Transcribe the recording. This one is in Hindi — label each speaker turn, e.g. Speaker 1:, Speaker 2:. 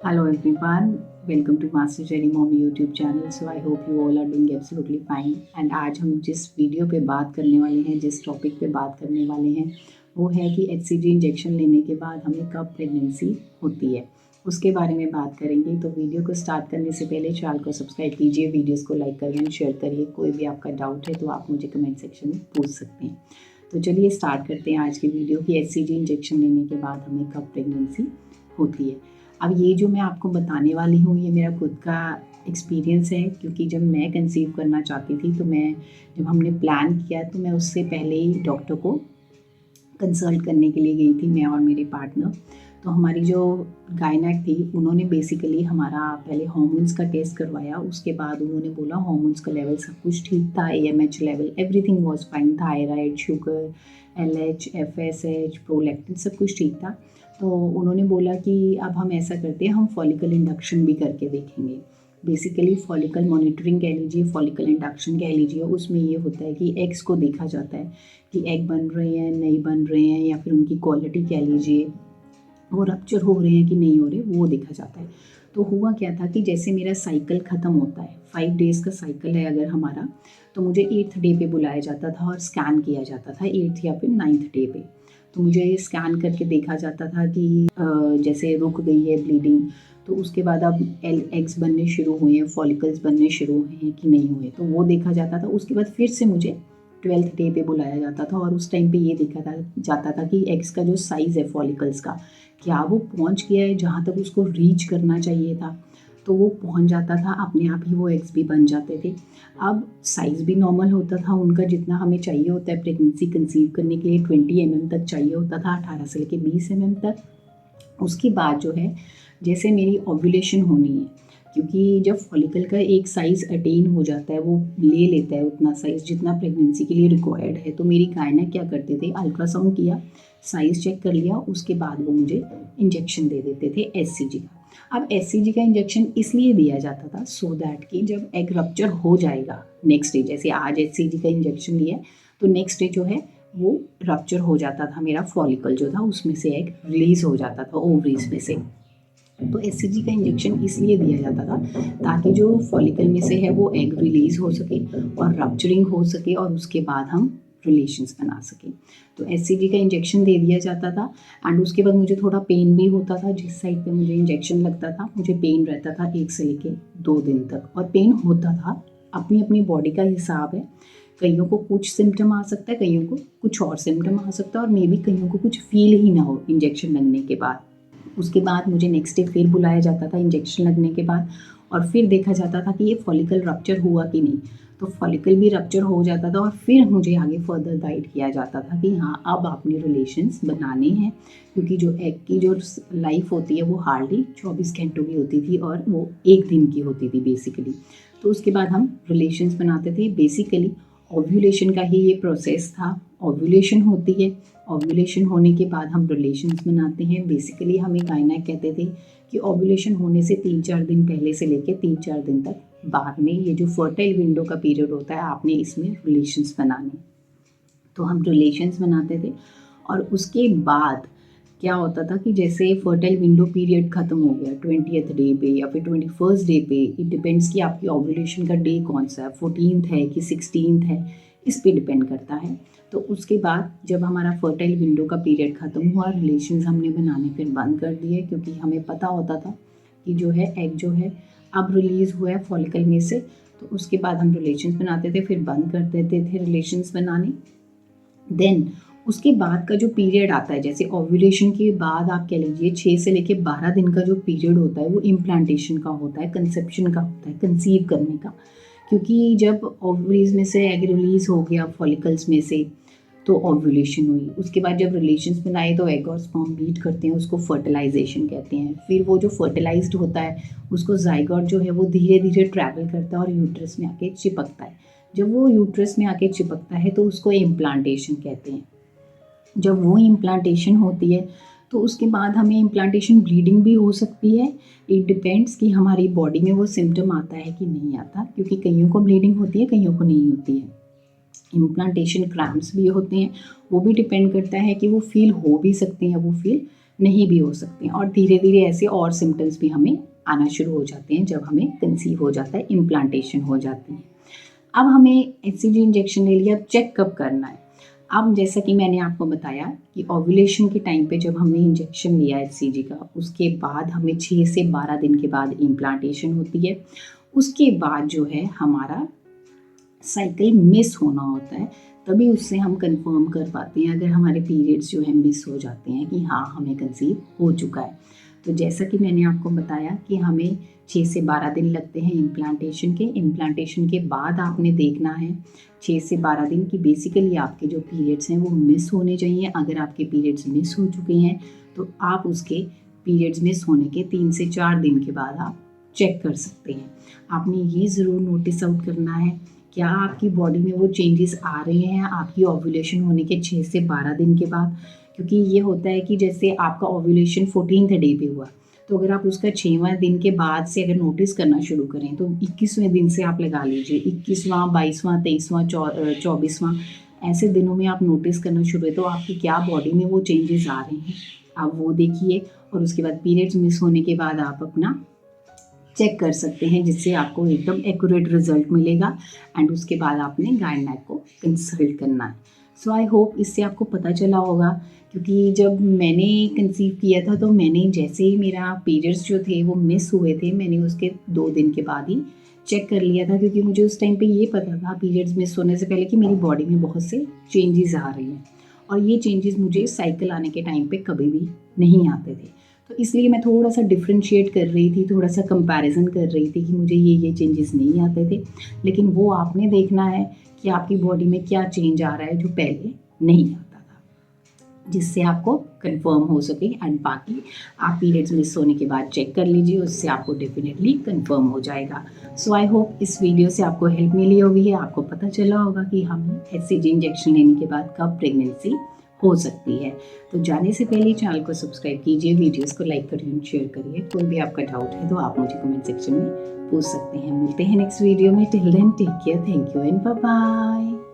Speaker 1: Hello everyone, welcome to Master Cherry Mommy YouTube channel. So I hope you all are doing absolutely fine. And आज हम जिस वीडियो पे बात करने वाले हैं, जिस टॉपिक पे बात करने वाले हैं, वो है कि HCG इंजेक्शन लेने के बाद हमें कब प्रेगनेंसी होती है, उसके बारे में बात करेंगे। तो वीडियो को स्टार्ट करने से पहले चैनल को सब्सक्राइब कीजिए, वीडियोस को लाइक करिए एंड शेयर करिए। कोई भी आपका डाउट है तो आप मुझे कमेंट सेक्शन में पूछ सकते हैं। तो चलिए स्टार्ट करते हैं आज की वीडियो कि HCG इंजेक्शन लेने के बाद हमें कब प्रेगनेंसी होती है। अब ये जो मैं आपको बताने वाली हूँ ये मेरा खुद का एक्सपीरियंस है, क्योंकि जब मैं कंसीव करना चाहती थी तो जब हमने प्लान किया तो मैं उससे पहले ही डॉक्टर को कंसल्ट करने के लिए गई थी, मैं और मेरे पार्टनर। तो हमारी जो गायनेक थी उन्होंने बेसिकली हमारा पहले हार्मोन्स का टेस्ट करवाया। उसके बाद उन्होंने बोला हार्मोन्स का लेवल सब कुछ ठीक था, AMH level everything was fine, thyroid, sugar, LH, FSH, prolactin सब कुछ ठीक था। तो उन्होंने बोला कि अब हम ऐसा करते हैं, हम फॉलिकल इंडक्शन भी करके देखेंगे। बेसिकली फॉलिकल मॉनिटरिंग कह लीजिए, फॉलिकल इंडक्शन कह लीजिए। उसमें ये होता है कि एग्स को देखा जाता है कि एग बन रहे हैं, नहीं बन रहे हैं, या फिर उनकी क्वालिटी कह लीजिए, वो रप्चर हो रहे हैं कि नहीं हो रहे, वो देखा जाता है। तो हुआ क्या था कि जैसे मेरा साइकिल ख़त्म होता है, 5 डेज़ का साइकिल है अगर हमारा, तो मुझे 8th डे पे बुलाया जाता था और स्कैन किया जाता था, 8th या फिर 9th डे पे। तो मुझे स्कैन करके देखा जाता था कि जैसे रुक गई है ब्लीडिंग, तो उसके बाद अब एग्स बनने शुरू हुए हैं, फॉलिकल्स बनने शुरू हुए हैं कि नहीं हुए, तो वो देखा जाता था। उसके बाद फिर से मुझे 12th डे पे बुलाया जाता था और उस टाइम पे ये देखा जाता था कि एग्स का जो साइज़ है फॉलिकल्स का, क्या वो पहुंच गया है जहाँ तक उसको रीच करना चाहिए था। तो वो पहुंच जाता था, अपने आप ही वो एग्स भी बन जाते थे। अब साइज़ भी नॉर्मल होता था उनका, जितना हमें चाहिए होता है प्रेगनेंसी कंसीव करने के लिए, 20 mm तक चाहिए होता था, 18 से लेकर 20 mm तक। उसके बाद जो है, जैसे मेरी ओव्यूलेशन होनी है, क्योंकि जब फॉलिकल का एक साइज़ अटेन हो जाता है, वो ले लेता है उतना साइज़ जितना प्रेगनेंसी के लिए रिक्वायर्ड है, तो मेरी गायनेक क्या करते थे, अल्ट्रासाउंड किया, साइज़ चेक कर लिया, उसके बाद वो मुझे इंजेक्शन दे देते थे HCG का। अब HCG का इंजेक्शन इसलिए दिया जाता था सो दैट कि जब एग रप्चर हो जाएगा नेक्स्ट डे, जैसे आज HCG का इंजेक्शन लिया तो नेक्स्ट डे जो है वो रप्चर हो जाता था, मेरा फॉलिकल जो था उसमें से एग रिलीज़ हो जाता था ओवरीज में से। तो HCG का इंजेक्शन इसलिए दिया जाता था ताकि जो फॉलिकल में से है वो एग रिलीज़ हो सके और रप्चरिंग हो सके और उसके बाद हम रिलेशंस बना सकें। तो HCG का इंजेक्शन दे दिया जाता था एंड उसके बाद मुझे थोड़ा पेन भी होता था। जिस साइड पे मुझे इंजेक्शन लगता था मुझे पेन रहता था 1 से लेके 2 दिन तक, और पेन होता था, अपनी अपनी बॉडी का हिसाब है। कईयों को कुछ सिम्टम आ सकता है, कईयों को कुछ और सिम्टम आ सकता है, और मे बी कईयों को कुछ फील ही ना हो इंजेक्शन लगने के बाद। उसके बाद मुझे नेक्स्ट डे फिर बुलाया जाता था इंजेक्शन लगने के बाद, और फिर देखा जाता था कि ये फॉलिकल रप्चर हुआ कि नहीं। तो फॉलिकल भी रप्चर हो जाता था और फिर मुझे आगे फर्दर गाइड किया जाता था कि हाँ अब आपने रिलेशंस बनाने हैं, क्योंकि जो एग की जो लाइफ होती है वो हार्डली 24 घंटों की होती थी और वो 1 दिन की होती थी बेसिकली। तो उसके बाद हम रिलेशंस बनाते थे। बेसिकली ओव्यूलेशन का ही ये प्रोसेस था। ओव्यूलेशन होती है, ओव्यूलेशन होने के बाद हम रिलेशंस बनाते हैं। बेसिकली हमें गायनेक कहते थे कि ओव्यूलेशन होने से 3-4 दिन पहले से लेकर 3-4 दिन तक बाद में ये जो फर्टाइल विंडो का पीरियड होता है, आपने इसमें रिलेशंस बनाने। तो हम रिलेशंस बनाते थे और उसके बाद क्या होता था कि जैसे फर्टाइल विंडो पीरियड ख़त्म हो गया 20th डे पे या फिर 21st डे पे, इट डिपेंड्स कि आपकी ओव्यूलेशन का डे कौन सा है, 14th है कि 16th है, इस पे डिपेंड करता है। तो उसके बाद जब हमारा फर्टाइल विंडो का पीरियड ख़त्म हुआ, रिलेशंस हमने बनाने फिर बंद कर दिए, क्योंकि हमें पता होता था कि जो है एग जो है अब रिलीज़ हुआ है फॉलिकल में से। तो उसके बाद हम रिलेशंस बनाते थे, फिर बंद कर देते थे रिलेशंस बनाने। देन उसके बाद का जो पीरियड आता है, जैसे ओव्यूलेशन के बाद आप कह लीजिए 6 से लेके 12 दिन का जो पीरियड होता है वो इम्प्लांटेशन का होता है, कंसेप्शन का होता है, कंसीव करने का। क्योंकि जब ओवरीज में से एग रिलीज़ हो गया फॉलिकल्स में से तो ओव्यूलेशन हुई। उसके बाद जब रिलेशंस बनाए तो एग और स्पर्म मीट करते हैं, उसको फर्टिलाइजेशन कहते हैं। फिर वो जो फर्टिलाइज्ड होता है उसको जाइगोट जो है वो धीरे धीरे ट्रैवल करता है और यूट्रस में आके चिपकता है। जब वो यूट्रस में आके चिपकता है तो उसको इम्प्लांटेशन कहते हैं। जब वो इम्प्लांटेशन होती है तो उसके बाद हमें इम्प्लांटेशन ब्लीडिंग भी हो सकती है। इट डिपेंड्स कि हमारी बॉडी में वो सिम्टम आता है कि नहीं आता, क्योंकि कईयों को ब्लीडिंग होती है, कईयों को नहीं होती है। इम्प्लांटेशन क्रैम्प्स भी होते हैं, वो भी डिपेंड करता है कि वो फील हो भी सकते हैं, वो फील नहीं भी हो सकते हैं, और धीरे धीरे ऐसे और सिम्टम्स भी हमें आना शुरू हो जाते हैं जब हमें कंसीव हो जाता है, इम्प्लांटेशन हो जाती है। अब हमें HCG इंजेक्शन ले लिया, अब चेक कब करना है। अब जैसा कि मैंने आपको बताया कि ओव्यूलेशन के टाइम पे जब हमने इंजेक्शन लिया HCG का, उसके बाद हमें 6 से 12 दिन के बाद इम्प्लांटेशन होती है। उसके बाद जो है हमारा साइकिल मिस होना होता है, तभी उससे हम कंफर्म कर पाते हैं अगर हमारे पीरियड्स जो है मिस हो जाते हैं कि हाँ हमें कंसीव हो चुका है। तो जैसा कि मैंने आपको बताया कि हमें 6 से 12 दिन लगते हैं इम्प्लांटेशन के। इम्प्लांटेशन के बाद आपने देखना है 6 से 12 दिन की बेसिकली आपके जो पीरियड्स हैं वो मिस होने चाहिए। अगर आपके पीरियड्स मिस हो चुके हैं तो आप उसके पीरियड्स मिस होने के 3 से 4 दिन के बाद आप चेक कर सकते हैं। आपने ये ज़रूर नोटिस आउट करना है क्या आपकी बॉडी में वो चेंजेस आ रहे हैं आपकी ओव्यूलेशन होने के 6 से 12 दिन के बाद। क्योंकि ये होता है कि जैसे आपका ओव्यूलेशन 14th डे पे हुआ, तो अगर आप उसका 6वां दिन के बाद से अगर नोटिस करना शुरू करें तो 21वें दिन से आप लगा लीजिए, 21वां, 22वां, 23वां, 24वां, ऐसे दिनों में आप नोटिस करना शुरू है तो आपकी क्या बॉडी में वो चेंजेस आ रहे हैं आप वो देखिए। और उसके बाद पीरियड्स मिस होने के बाद आप अपना चेक कर सकते हैं, जिससे आपको एकदम एक्यूरेट रिजल्ट मिलेगा। एंड उसके बाद आपने गायनेक को कंसल्ट करना है। सो आई होप इससे आपको पता चला होगा, क्योंकि जब मैंने कंसीव किया था तो मैंने जैसे ही मेरा पीरियड्स जो थे वो मिस हुए थे, मैंने उसके 2 दिन के बाद ही चेक कर लिया था, क्योंकि मुझे उस टाइम पे ये पता था पीरियड्स मिस होने से पहले कि मेरी बॉडी में बहुत से चेंजेस आ रही हैं, और ये चेंजेस मुझे साइकिल आने के टाइम पे कभी भी नहीं आते थे। तो इसलिए मैं थोड़ा सा डिफ्रेंशिएट कर रही थी, थोड़ा सा कंपैरिजन कर रही थी कि मुझे ये चेंजेस नहीं आते थे। लेकिन वो आपने देखना है कि आपकी बॉडी में क्या चेंज आ रहा है जो पहले नहीं आता था, जिससे आपको कंफर्म हो सके। एंड बाकी आप पीरियड्स मिस होने के बाद चेक कर लीजिए, उससे आपको डेफिनेटली कंफर्म हो जाएगा। सो आई होप इस वीडियो से आपको हेल्प मिली होगी है, आपको पता चला होगा कि हमें HCG इंजेक्शन लेने के बाद कब प्रेगनेंसी हो सकती है। तो जाने से पहले चैनल को सब्सक्राइब कीजिए, वीडियोस को लाइक करिए और शेयर करिए। कोई भी आपका डाउट है तो आप मुझे कमेंट सेक्शन में पूछ सकते हैं। मिलते हैं नेक्स्ट वीडियो में। Till then take care, thank you and bye bye.